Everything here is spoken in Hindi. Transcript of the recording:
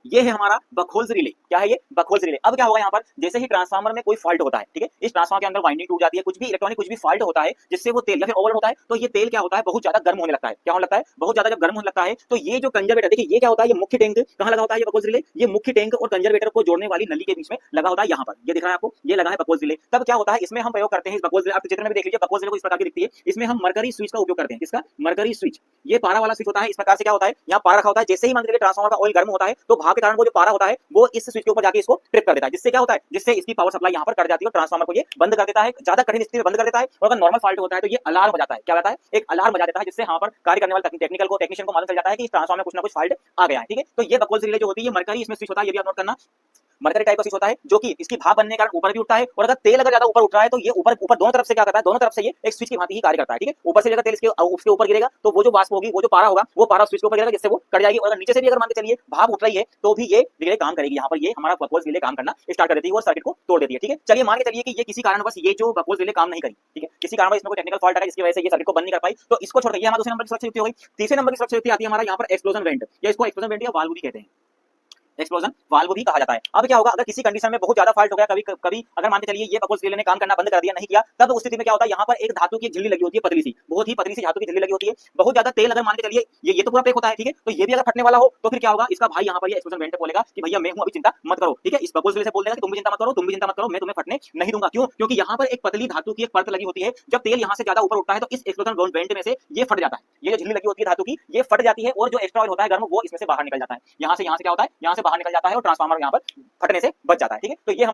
ये है हमारा बकहोल्स रिले। क्या है ये? Buchholz relay. अब क्या होगा यहाँ पर, जैसे ही ट्रांसफार्मर में कोई फॉल्ट होता है, ठीक है, इस ट्रांसफार्मर के अंदर वाइंडिंग टूट जाती है, कुछ भी इलेक्ट्रॉनिक कुछ भी फॉल्ट होता है जिससे वो तेल या फिर ओवरलोड होता है, तो ये तेल क्या होता है, बहुत ज्यादा गर्म होने लगता है। क्या होने लगता है? बहुत ज्यादा जब गर्म होने लगता है तो ये जो कंजर्वेटर, देखिए ये क्या होता है, ये मुख्य टैंक कहाँ लगा होता है, ये बकहोल्स रिले, ये मुख्य टैंक और कंजर्वेटर को जोड़ने वाली नली के बीच में लगा होता है। यहाँ पर ये दिख रहा है आपको, ये लगा है बकहोल्स रिले। तब क्या होता है, इसमें हम प्रयोग करते हैं इस बकहोल्स रिले, आप चित्र में भी देख लीजिए, बकहोल्स रिले को इस प्रकार की दिखती है। इसमें हम मरकरी स्विच का उपयोग करते हैं। किसका? Mercury switch. ये पारा वाला स्विच होता है। इस प्रकार से क्या होता है, यहाँ पारा रखा होता है, जैसे ही मान लीजिए ट्रांसफार्मर का ऑयल गर्म होता है तो भाप के कारण वो जो पारा होता है वो इस स्विच के ऊपर जाके इसको ट्रिप कर देता है, जिससे क्या होता है, जिससे इसकी पावर सप्लाई यहाँ पर कट जाती है और ट्रांसफार्मर को ये बंद कर देता है, ज्यादा कठिन स्थिति में बंद कर देता है। और अगर नॉर्मल फॉल्ट होता है तो ये अलार्म बजाता है। क्या बजाता है? एक अलार्म बजा देता है, जिससे यहाँ पर कार्य करने वाले टेक्निशियन को मालूम चल जाता है कि इस ट्रांसफार्मर में कुछ ना कुछ फॉल्ट आ गया है। ठीक है, तो ये बकहोल्स रिले जो होती है, ये मरकरी इसमें स्विच होता है, ये भी आप नोट करना। मरकरी टाइप का स्विच होता है जो कि इसकी भाप बनने के कारण ऊपर भी उठता है, और अगर तेल अगर ज्यादा ऊपर उठ रहा है तो ये ऊपर ऊपर दोनों तरफ से क्या करता है, दोनों तरफ से ये एक स्विच की भांति ही कार्य करता है। ठीक है, ऊपर से अगर तेल उसके ऊपर गिरेगा तो वो जो वाष्प होगी, वो जो पारा होगा, वो पारा स्विच के ऊपर गिरेगा, जिससे वो कट जाएगी। और अगर नीचे से भी अगर मान के चलिए भाप उठ रही है तो भी ये रिले काम करेगी। यहाँ पर ये हमारा बकहोल्स रिले काम करना स्टार्ट कर देती है और सर्किट को तोड़ देती है। ठीक है, चलिए मान के चलिए कि ये किसी कारणवश ये जो बकहोल्स रिले काम नहीं करी, ठीक है, किसी कारणवश इसमें कोई टेक्निकल फॉल्ट आ गया जिसकी वजह से ये सर्किट को बंद नहीं कर पाई, तो इसको छोड़ के ये हमारा दूसरे नंबर की सुरक्षा युक्ति हो गई। तीसरे नंबर की सुरक्षा युक्ति आती है हमारा यहाँ पर एक्सप्लोजन वेंट, या इसको एक्सप्लोजन वेंट या वाल्व भी कहते हैं, एक्सप्लोजन वाल्व भी कहा जाता है। अब क्या होगा, अगर किसी कंडीशन में बहुत ज्यादा फॉल्ट हो गया, कभी कभी अगर मान के चलिए ये बकहोल्स रिले ने काम करना बंद कर दिया, नहीं किया, तब उस स्थिति में क्या होता है, यहाँ पर एक धातु की झिल्ली लगी होती है, पतली सी, बहुत ही पतली सी धातु की झिल्ली लगी होती है। बहुत ज्यादा तेल अगर मान के चलिए ये तो पूरा पैक होता है, ठीक है, तो ये भी अगर फटने वाला हो तो फिर क्या होगा, इसका भाई यहाँ पर ये एक्सप्लोजन वेंट बोलेगा कि भैया मैं हूं, अभी चिंता मत करो। ठीक है, इस बकहोल्स रिले से बोल देगा कि तुम भी चिंता मत करो, तुम भी चिंता मत करो, मैं तुम्हें फटने नहीं दूंगा। क्यों? क्योंकि यहाँ पर एक पतली धातु की एक परत लगी होती है। जब तेल यहाँ से ज्यादा ऊपर उठता है तो इस एक्सप्लोजन वेंट में से ये फट जाता है, ये जो झिल्ली लगी होती है धातु की, ये फट जाती है, और जो एक्स्ट्रा ऑयल होता है गर्म, वो इसमें से बाहर निकल जाता है। यहाँ से क्या होता है, यहाँ से बाहर निकल जाता है और ट्रांसफार्मर यहाँ पर फटने से बच जाता है। ठीक है, तो ये